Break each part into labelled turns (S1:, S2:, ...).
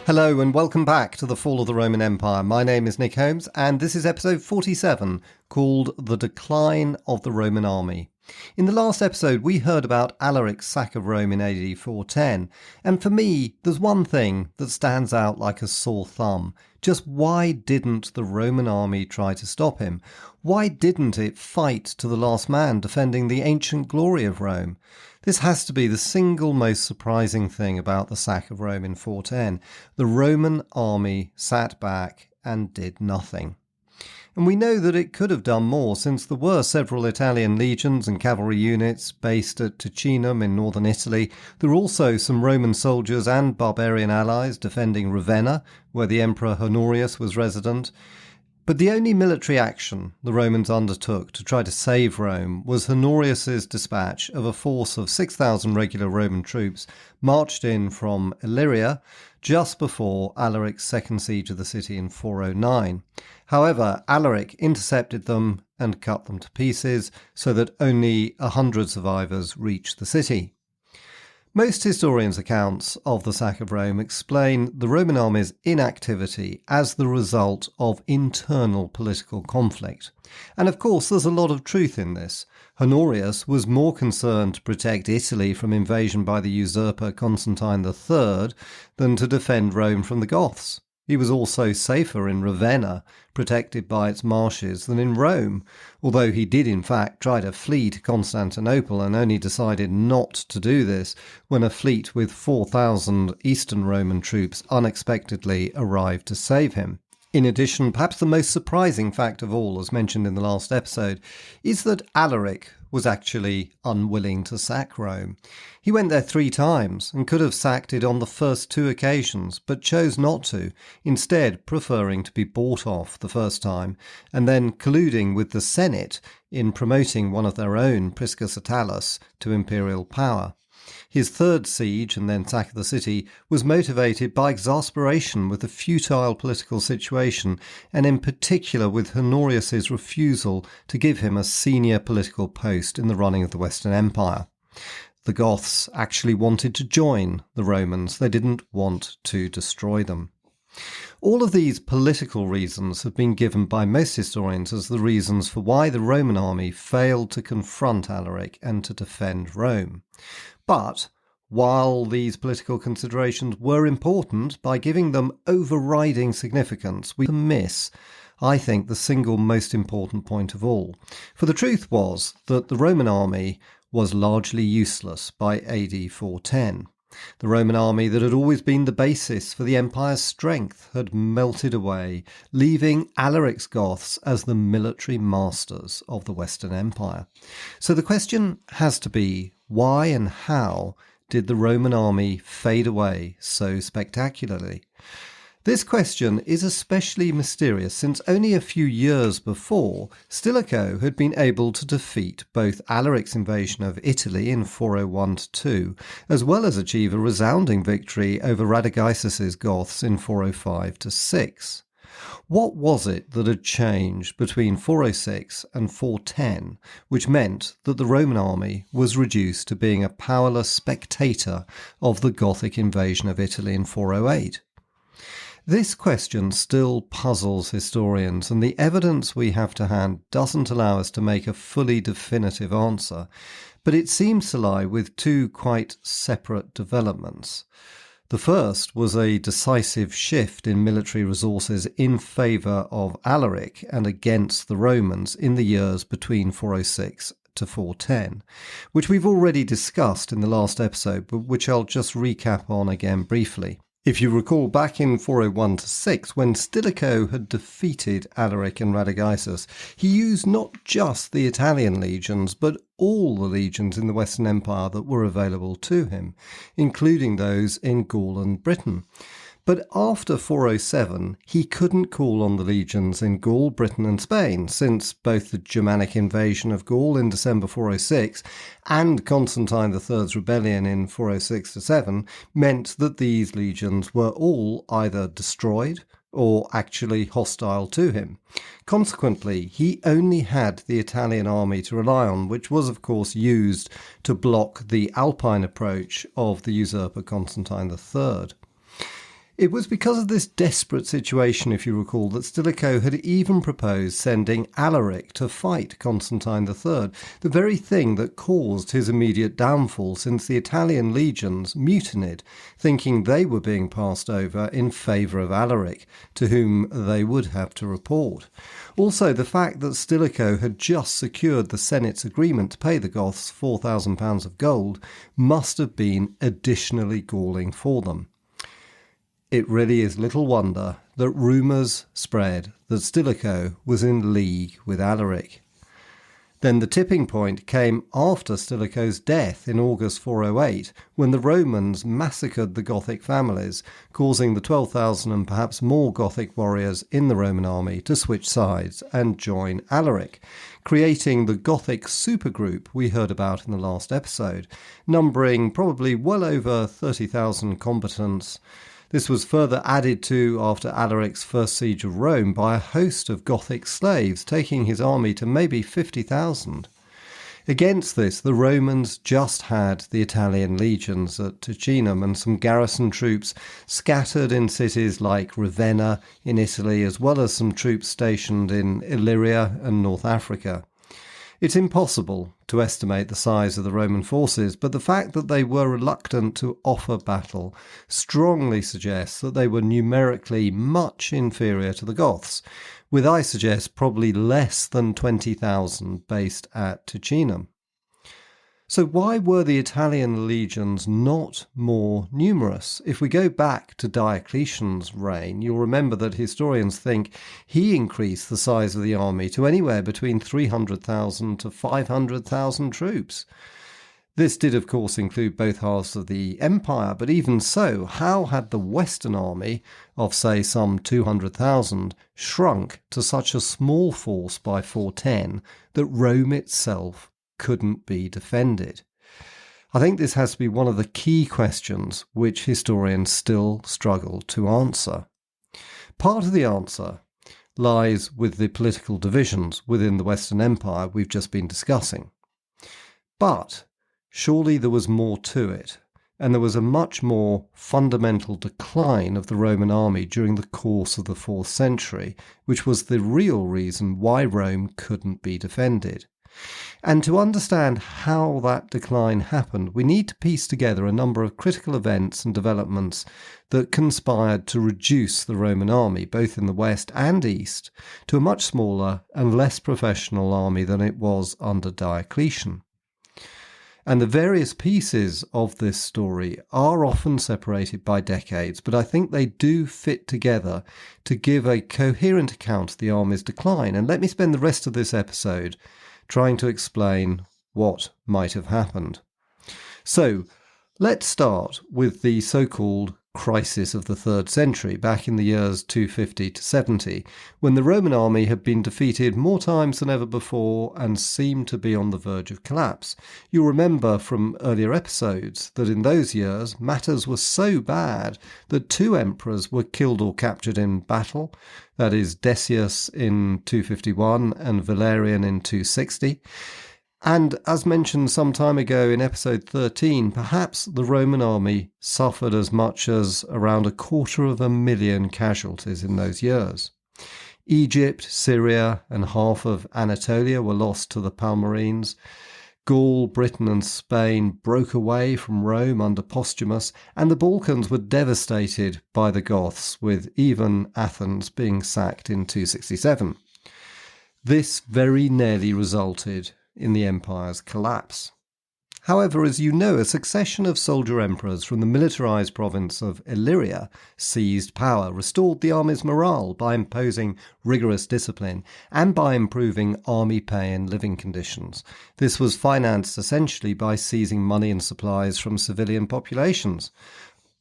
S1: Hello and welcome back to the Fall of the Roman Empire. My name is Nick Holmes and this is episode 47 called The Decline of the Roman Army. In the last episode we heard about Alaric's sack of Rome in AD 410, and for me there's one thing that stands out like a sore thumb. Just why didn't the Roman army try to stop him? Why didn't it fight to the last man defending the ancient glory of Rome? This has to be the single most surprising thing about the sack of Rome in 410. The Roman army sat back and did nothing. And we know that it could have done more, since there were several Italian legions and cavalry units based at Ticinum in northern Italy. There were also some Roman soldiers and barbarian allies defending Ravenna, where the Emperor Honorius was resident. But the only military action the Romans undertook to try to save Rome was Honorius's dispatch of a force of 6,000 regular Roman troops marched in from Illyria just before Alaric's second siege of the city in 409. However, Alaric intercepted them and cut them to pieces so that only 100 survivors reached the city. Most historians' accounts of the sack of Rome explain the Roman army's inactivity as the result of internal political conflict. And of course there's a lot of truth in this. Honorius was more concerned to protect Italy from invasion by the usurper Constantine III than to defend Rome from the Goths. He was also safer in Ravenna, protected by its marshes, than in Rome, although he did in fact try to flee to Constantinople and only decided not to do this when a fleet with 4,000 Eastern Roman troops unexpectedly arrived to save him. In addition, perhaps the most surprising fact of all, as mentioned in the last episode, is that Alaric was actually unwilling to sack Rome. He went there 3 times and could have sacked it on the first 2 occasions, but chose not to, instead preferring to be bought off the first time and then colluding with the Senate in promoting one of their own, Priscus Attalus, to imperial power. His third siege and then sack of the city was motivated by exasperation with the futile political situation, and in particular with Honorius's refusal to give him a senior political post in the running of the Western Empire. The Goths actually wanted to join the Romans. They didn't want to destroy them. All of these political reasons have been given by most historians as the reasons for why the Roman army failed to confront Alaric and to defend Rome. But while these political considerations were important, by giving them overriding significance, we miss, I think, the single most important point of all. For the truth was that the Roman army was largely useless by AD 410. The Roman army that had always been the basis for the empire's strength had melted away, leaving Alaric's Goths as the military masters of the Western Empire. So the question has to be, why and how did the Roman army fade away so spectacularly? This question is especially mysterious since only a few years before, Stilicho had been able to defeat both Alaric's invasion of Italy in 401-2, as well as achieve a resounding victory over Radagaisus's Goths in 405-6. What was it that had changed between 406 and 410, which meant that the Roman army was reduced to being a powerless spectator of the Gothic invasion of Italy in 408? This question still puzzles historians, and the evidence we have to hand doesn't allow us to make a fully definitive answer, but it seems to lie with 2 quite separate developments. The first was a decisive shift in military resources in favour of Alaric and against the Romans in the years between 406 to 410, which we've already discussed in the last episode, but which I'll just recap on again briefly. If you recall, back in 401-6, when Stilicho had defeated Alaric and Radagaisus, he used not just the Italian legions, but all the legions in the Western Empire that were available to him, including those in Gaul and Britain. But after 407, he couldn't call on the legions in Gaul, Britain and Spain, since both the Germanic invasion of Gaul in December 406 and Constantine III's rebellion in 406-7 meant that these legions were all either destroyed or actually hostile to him. Consequently, he only had the Italian army to rely on, which was of course used to block the Alpine approach of the usurper Constantine III. It was because of this desperate situation, if you recall, that Stilicho had even proposed sending Alaric to fight Constantine III, the very thing that caused his immediate downfall, since the Italian legions mutinied, thinking they were being passed over in favour of Alaric, to whom they would have to report. Also, the fact that Stilicho had just secured the Senate's agreement to pay the Goths £4,000 of gold must have been additionally galling for them. It really is little wonder that rumours spread that Stilicho was in league with Alaric. Then the tipping point came after Stilicho's death in August 408, when the Romans massacred the Gothic families, causing the 12,000 and perhaps more Gothic warriors in the Roman army to switch sides and join Alaric, creating the Gothic supergroup we heard about in the last episode, numbering probably well over 30,000 combatants. This was further added to after Alaric's first siege of Rome by a host of Gothic slaves, taking his army to maybe 50,000. Against this, the Romans just had the Italian legions at Ticinum and some garrison troops scattered in cities like Ravenna in Italy, as well as some troops stationed in Illyria and North Africa. It's impossible to estimate the size of the Roman forces, but the fact that they were reluctant to offer battle strongly suggests that they were numerically much inferior to the Goths, with, I suggest, probably less than 20,000 based at Ticinum. So why were the Italian legions not more numerous? If we go back to Diocletian's reign, you'll remember that historians think he increased the size of the army to anywhere between 300,000 to 500,000 troops. This did, of course, include both halves of the empire, but even so, how had the Western army of, say, some 200,000 shrunk to such a small force by 410 that Rome itself couldn't be defended? I think this has to be one of the key questions which historians still struggle to answer. Part of the answer lies with the political divisions within the Western Empire we've just been discussing. But surely there was more to it, and there was a much more fundamental decline of the Roman army during the course of the 4th century, which was the real reason why Rome couldn't be defended. And to understand how that decline happened, we need to piece together a number of critical events and developments that conspired to reduce the Roman army, both in the west and east, to a much smaller and less professional army than it was under Diocletian. And the various pieces of this story are often separated by decades, but I think they do fit together to give a coherent account of the army's decline. And let me spend the rest of this episode trying to explain what might have happened. So, let's start with the so-called crisis of the 3rd century, back in the years 250 to 70, when the Roman army had been defeated more times than ever before and seemed to be on the verge of collapse. You'll remember from earlier episodes that in those years matters were so bad that 2 emperors were killed or captured in battle, that is Decius in 251 and Valerian in 260. And as mentioned some time ago in episode 13, perhaps the Roman army suffered as much as around 250,000 casualties in those years. Egypt, Syria, and half of Anatolia were lost to the Palmyrene. Gaul, Britain, and Spain broke away from Rome under Postumus, and the Balkans were devastated by the Goths, with even Athens being sacked in 267. This very nearly resulted in the empire's collapse. However, as you know, a succession of soldier emperors from the militarized province of Illyria seized power, restored the army's morale by imposing rigorous discipline and by improving army pay and living conditions. This was financed essentially by seizing money and supplies from civilian populations.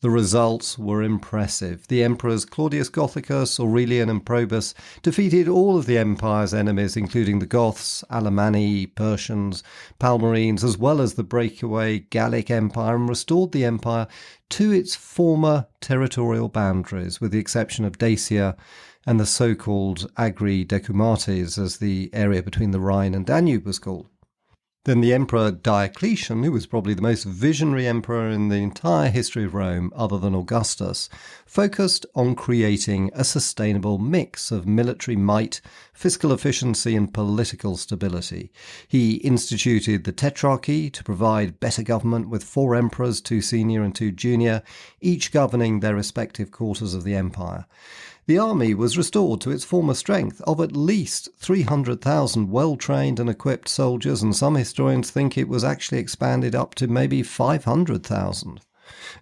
S1: The results were impressive. The emperors Claudius Gothicus, Aurelian and Probus defeated all of the empire's enemies, including the Goths, Alemanni, Persians, Palmyrenes, as well as the breakaway Gallic Empire, and restored the empire to its former territorial boundaries, with the exception of Dacia and the so-called Agri Decumates, as the area between the Rhine and Danube was called. Then the Emperor Diocletian, who was probably the most visionary emperor in the entire history of Rome other than Augustus, focused on creating a sustainable mix of military might, fiscal efficiency and political stability. He instituted the Tetrarchy to provide better government with 4 emperors, 2 senior and 2 junior, each governing their respective quarters of the empire. The army was restored to its former strength of at least 300,000 well-trained and equipped soldiers, and some historians think it was actually expanded up to maybe 500,000.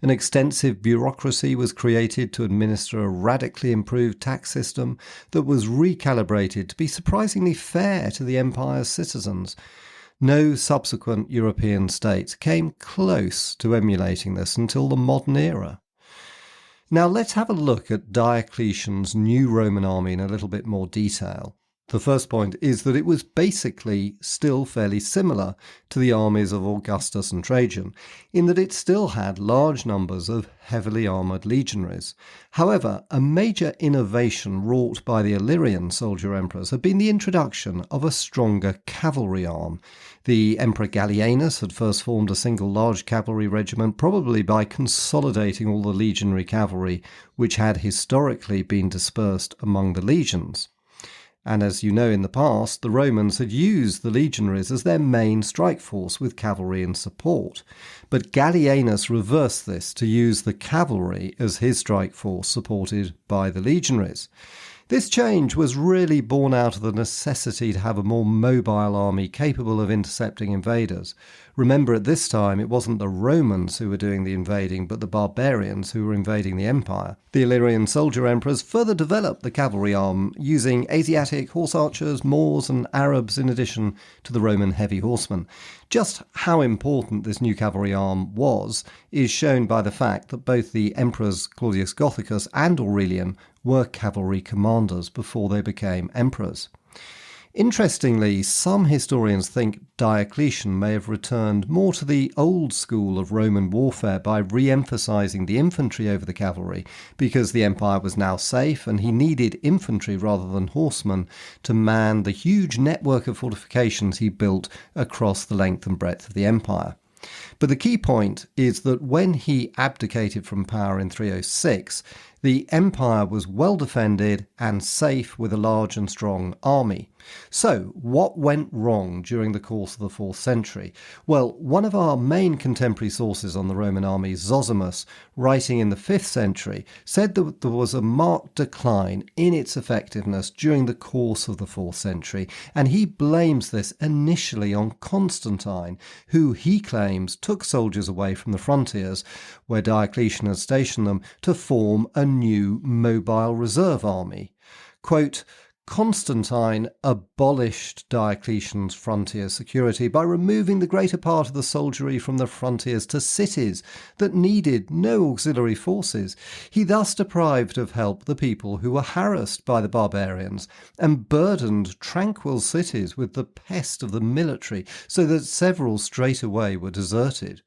S1: An extensive bureaucracy was created to administer a radically improved tax system that was recalibrated to be surprisingly fair to the empire's citizens. No subsequent European states came close to emulating this until the modern era. Now let's have a look at Diocletian's new Roman army in a little bit more detail. The first point is that it was basically still fairly similar to the armies of Augustus and Trajan, in that it still had large numbers of heavily armoured legionaries. However, a major innovation wrought by the Illyrian soldier emperors had been the introduction of a stronger cavalry arm. The Emperor Gallienus had first formed a single large cavalry regiment, probably by consolidating all the legionary cavalry which had historically been dispersed among the legions. And as you know, in the past, the Romans had used the legionaries as their main strike force with cavalry in support. But Gallienus reversed this to use the cavalry as his strike force supported by the legionaries. This change was really born out of the necessity to have a more mobile army capable of intercepting invaders. Remember, at this time, it wasn't the Romans who were doing the invading, but the barbarians who were invading the empire. The Illyrian soldier emperors further developed the cavalry arm, using Asiatic horse archers, Moors and Arabs in addition to the Roman heavy horsemen. Just how important this new cavalry arm was is shown by the fact that both the emperors Claudius Gothicus and Aurelian were cavalry commanders before they became emperors. Interestingly, some historians think Diocletian may have returned more to the old school of Roman warfare by re-emphasizing the infantry over the cavalry, because the empire was now safe and he needed infantry rather than horsemen to man the huge network of fortifications he built across the length and breadth of the empire. But the key point is that when he abdicated from power in 306, the empire was well defended and safe with a large and strong army. So, what went wrong during the course of the 4th century? Well, one of our main contemporary sources on the Roman army, Zosimus, writing in the 5th century, said that there was a marked decline in its effectiveness during the course of the 4th century, and he blames this initially on Constantine, who he claims took soldiers away from the frontiers, where Diocletian had stationed them, to form a new mobile reserve army. Quote, Constantine abolished Diocletian's frontier security by removing the greater part of the soldiery from the frontiers to cities that needed no auxiliary forces. He thus deprived of help the people who were harassed by the barbarians and burdened tranquil cities with the pest of the military, so that several straightway were deserted.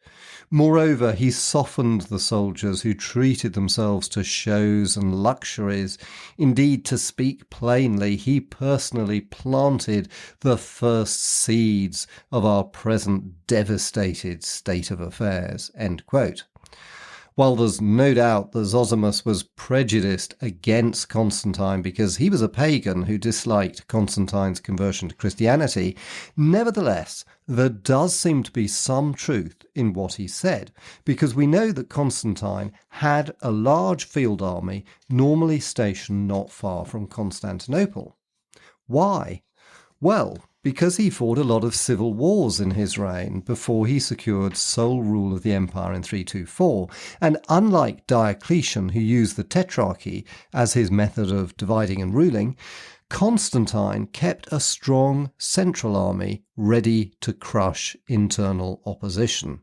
S1: Moreover, he softened the soldiers who treated themselves to shows and luxuries. Indeed, to speak plainly, he personally planted the first seeds of our present devastated state of affairs. End quote. While there's no doubt that Zosimus was prejudiced against Constantine because he was a pagan who disliked Constantine's conversion to Christianity, nevertheless, there does seem to be some truth in what he said, because we know that Constantine had a large field army normally stationed not far from Constantinople. Why? Well, because he fought a lot of civil wars in his reign before he secured sole rule of the empire in 324, and unlike Diocletian, who used the Tetrarchy as his method of dividing and ruling, Constantine kept a strong central army ready to crush internal opposition.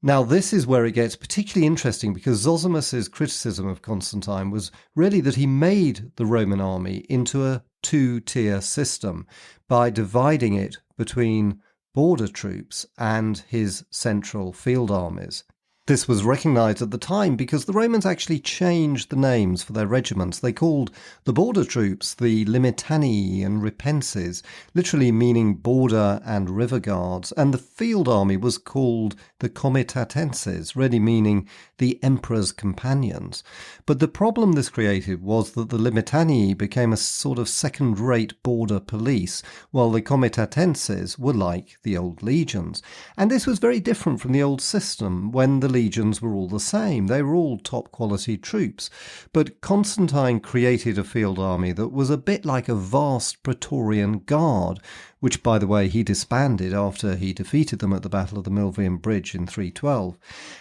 S1: Now, this is where it gets particularly interesting, because Zosimus's criticism of Constantine was really that he made the Roman army into a two-tier system by dividing it between border troops and his central field armies. This was recognised at the time because the Romans actually changed the names for their regiments. They called the border troops the Limitanii and Ripenses, literally meaning border and river guards, and the field army was called the Comitatenses, really meaning the emperor's companions. But the problem this created was that the Limitanii became a sort of second-rate border police, while the Comitatenses were like the old legions. And this was very different from the old system, when the legions were all the same. They were all top-quality troops. But Constantine created a field army that was a bit like a vast Praetorian Guard, which, by the way, he disbanded after he defeated them at the Battle of the Milvian Bridge in 312.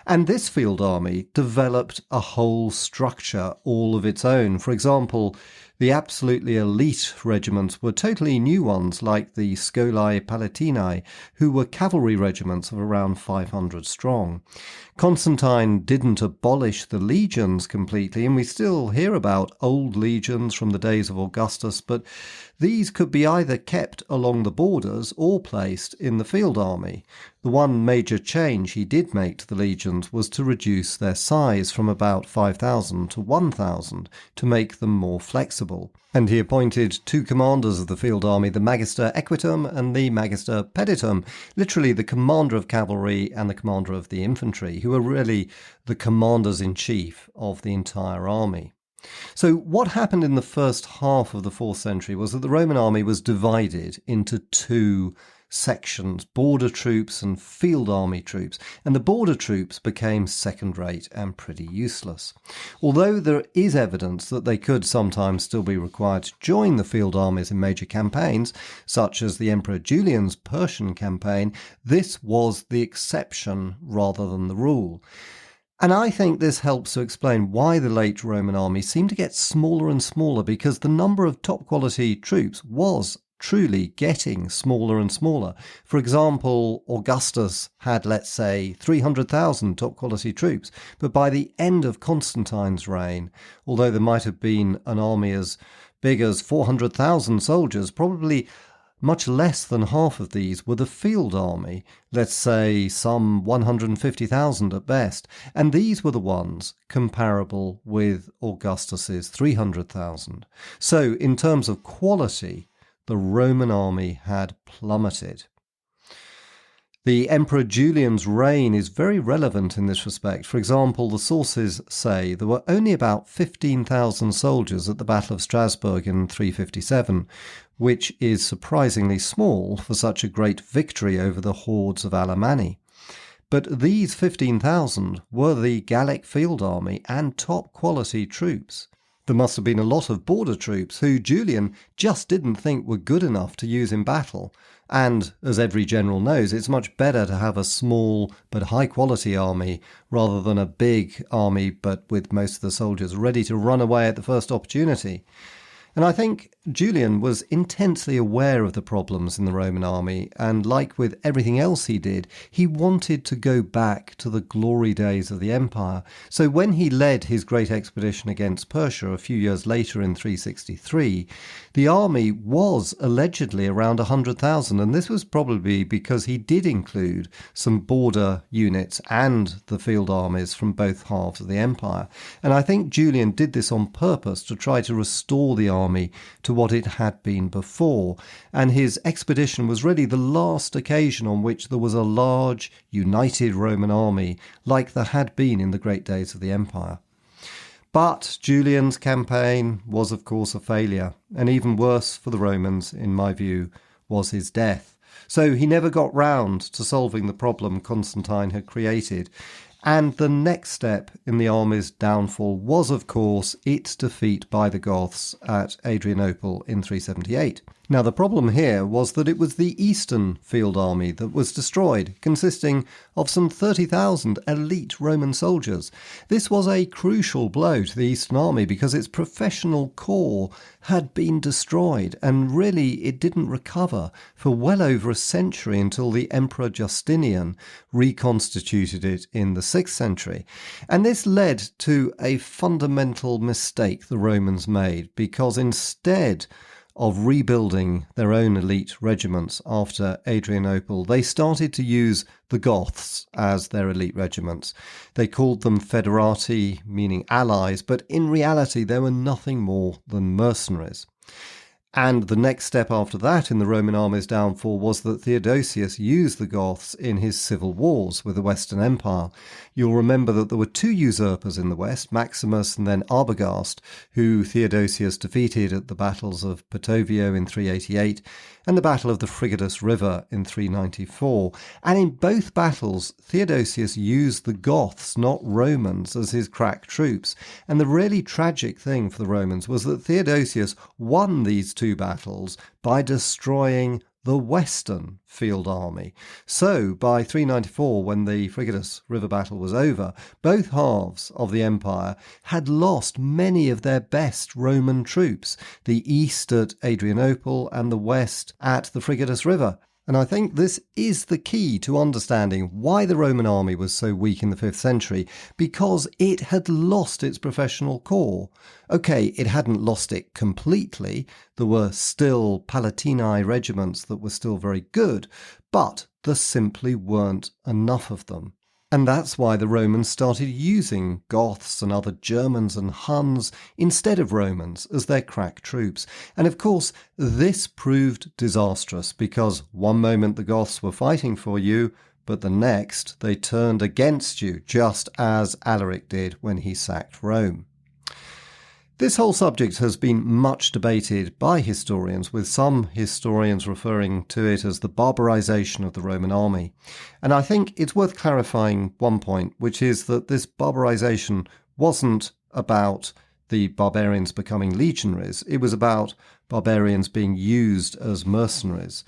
S1: And this field army developed a whole structure all of its own. For example, the absolutely elite regiments were totally new ones, like the Scolae Palatinae, who were cavalry regiments of around 500 strong. Constantine didn't abolish the legions completely, and we still hear about old legions from the days of Augustus, but these could be either kept along the borders or placed in the field army. The one major change he did make to the legions was to reduce their size from about 5,000 to 1,000 to make them more flexible. And he appointed two commanders of the field army, the Magister Equitum and the Magister Peditum, literally the commander of cavalry and the commander of the infantry, who were really the commanders-in-chief of the entire army. So what happened in the first half of the 4th century was that the Roman army was divided into two sections, border troops and field army troops, and the border troops became second-rate and pretty useless. Although there is evidence that they could sometimes still be required to join the field armies in major campaigns, such as the Emperor Julian's Persian campaign, this was the exception rather than the rule. And I think this helps to explain why the late Roman army seemed to get smaller and smaller, because the number of top-quality troops was truly getting smaller and smaller. For example, Augustus had, let's say, 300,000 top-quality troops, but by the end of Constantine's reign, although there might have been an army as big as 400,000 soldiers, probably much less than half of these were the field army, let's say some 150,000 at best, and these were the ones comparable with Augustus's 300,000. So, in terms of quality, the Roman army had plummeted. The Emperor Julian's reign is very relevant in this respect. For example, the sources say there were only about 15,000 soldiers at the Battle of Strasbourg in 357, which is surprisingly small for such a great victory over the hordes of Alemanni. But these 15,000 were the Gallic field army and top-quality troops. There must have been a lot of border troops who Julian just didn't think were good enough to use in battle. And, as every general knows, it's much better to have a small but high-quality army rather than a big army but with most of the soldiers ready to run away at the first opportunity. And I think Julian was intensely aware of the problems in the Roman army, and like with everything else he did, he wanted to go back to the glory days of the empire. So when he led his great expedition against Persia a few years later in 363, the army was allegedly around 100,000, and this was probably because he did include some border units and the field armies from both halves of the empire. And I think Julian did this on purpose to try to restore the army to what it had been before, and his expedition was really the last occasion on which there was a large, united Roman army like there had been in the great days of the empire. But Julian's campaign was, of course, a failure, and even worse for the Romans, in my view, was his death. So he never got round to solving the problem Constantine had created. And the next step in the army's downfall was, of course, its defeat by the Goths at Adrianople in 378. Now, the problem here was that it was the Eastern field army that was destroyed, consisting of some 30,000 elite Roman soldiers. This was a crucial blow to the Eastern army because its professional corps had been destroyed, and really it didn't recover for well over a century until the Emperor Justinian reconstituted it in the 6th century. And this led to a fundamental mistake the Romans made, because instead of rebuilding their own elite regiments after Adrianople, they started to use the Goths as their elite regiments. They called them federati, meaning allies, but in reality they were nothing more than mercenaries. And the next step after that in the Roman army's downfall was that Theodosius used the Goths in his civil wars with the Western Empire. You'll remember that there were two usurpers in the West, Maximus and then Arbogast, who Theodosius defeated at the battles of Poetovio in 388 and the Battle of the Frigidus River in 394. And in both battles, Theodosius used the Goths, not Romans, as his crack troops. And the really tragic thing for the Romans was that Theodosius won these two battles by destroying the Western field army. So by 394, when the Frigidus River battle was over, both halves of the empire had lost many of their best Roman troops, the east at Adrianople and the west at the Frigidus River. And I think this is the key to understanding why the Roman army was so weak in the 5th century, because it had lost its professional corps. Okay, it hadn't lost it completely. There were still Palatini regiments that were still very good, but there simply weren't enough of them. And that's why the Romans started using Goths and other Germans and Huns instead of Romans as their crack troops. And of course, this proved disastrous because one moment the Goths were fighting for you, but the next they turned against you, just as Alaric did when he sacked Rome. This whole subject has been much debated by historians, with some historians referring to it as the barbarization of the Roman army. And I think it's worth clarifying one point, which is that this barbarization wasn't about the barbarians becoming legionaries. It was about barbarians being used as mercenaries.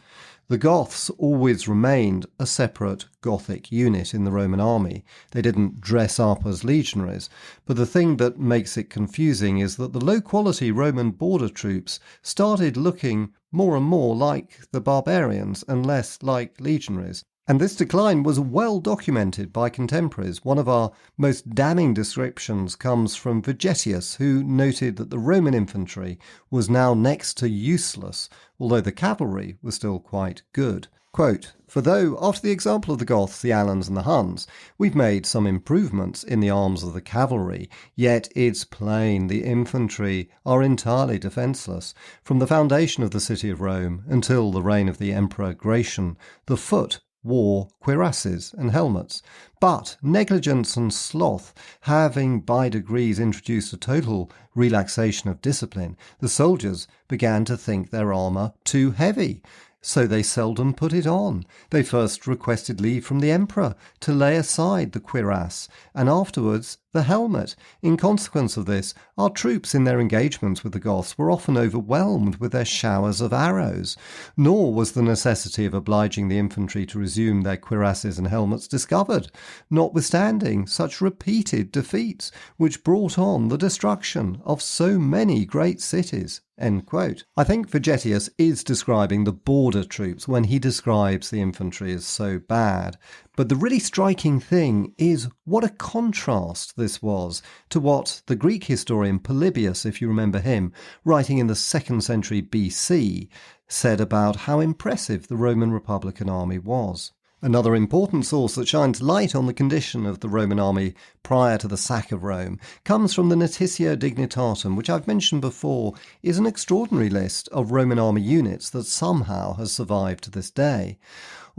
S1: The Goths always remained a separate Gothic unit in the Roman army. They didn't dress up as legionaries. But the thing that makes it confusing is that the low-quality Roman border troops started looking more and more like the barbarians and less like legionaries. And this decline was well documented by contemporaries. One of our most damning descriptions comes from Vegetius, who noted that the Roman infantry was now next to useless, although the cavalry was still quite good. Quote, "For though, after the example of the Goths, the Alans and the Huns, we've made some improvements in the arms of the cavalry, yet it's plain the infantry are entirely defenceless. From the foundation of the city of Rome until the reign of the Emperor Gratian, the foot wore cuirasses and helmets. But negligence and sloth having by degrees introduced a total relaxation of discipline, the soldiers began to think their armour too heavy. So they seldom put it on. They first requested leave from the emperor to lay aside the cuirass, and afterwards the helmet. In consequence of this, our troops in their engagements with the Goths were often overwhelmed with their showers of arrows. Nor was the necessity of obliging the infantry to resume their cuirasses and helmets discovered, notwithstanding such repeated defeats, which brought on the destruction of so many great cities." End quote. I think Vegetius is describing the border troops when he describes the infantry as so bad. But the really striking thing is what a contrast this was to what the Greek historian Polybius, if you remember him, writing in the 2nd century BC, said about how impressive the Roman Republican army was. Another important source that shines light on the condition of the Roman army prior to the sack of Rome comes from the Notitio Dignitatum, which I've mentioned before is an extraordinary list of Roman army units that somehow has survived to this day.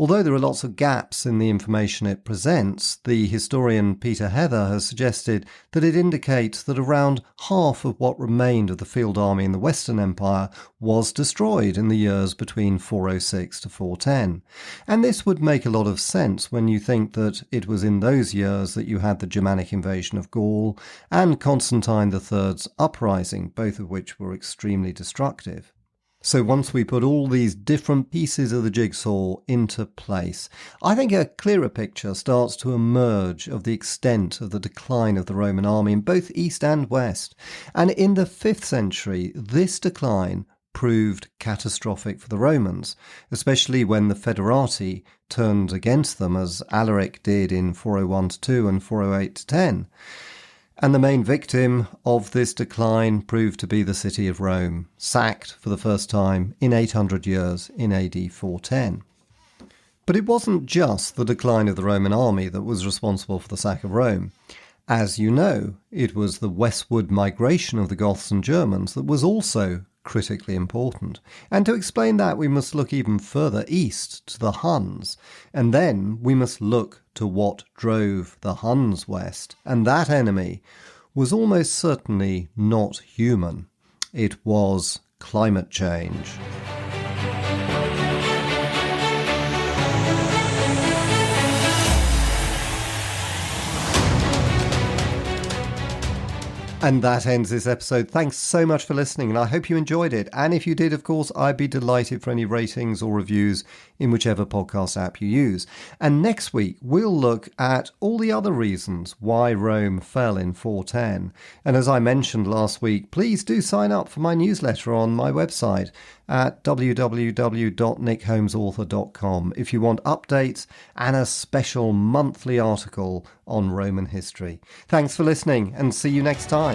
S1: Although there are lots of gaps in the information it presents, the historian Peter Heather has suggested that it indicates that around half of what remained of the field army in the Western Empire was destroyed in the years between 406 to 410. And this would make a lot of sense when you think that it was in those years that you had the Germanic invasion of Gaul and Constantine III's uprising, both of which were extremely destructive. So once we put all these different pieces of the jigsaw into place, I think a clearer picture starts to emerge of the extent of the decline of the Roman army in both East and West. And in the 5th century, this decline proved catastrophic for the Romans, especially when the Federati turned against them, as Alaric did in 401-2 and 408-10. And the main victim of this decline proved to be the city of Rome, sacked for the first time in 800 years in AD 410. But it wasn't just the decline of the Roman army that was responsible for the sack of Rome. As you know, it was the westward migration of the Goths and Germans that was also critically important. And to explain that, we must look even further east to the Huns. And then we must look to what drove the Huns west. And that enemy was almost certainly not human. It was climate change. And that ends this episode. Thanks so much for listening, and I hope you enjoyed it. And if you did, of course, I'd be delighted for any ratings or reviews in whichever podcast app you use. And next week, we'll look at all the other reasons why Rome fell in 410. And as I mentioned last week, please do sign up for my newsletter on my website at www.nickholmesauthor.com if you want updates and a special monthly article on Roman history. Thanks for listening, and see you next time.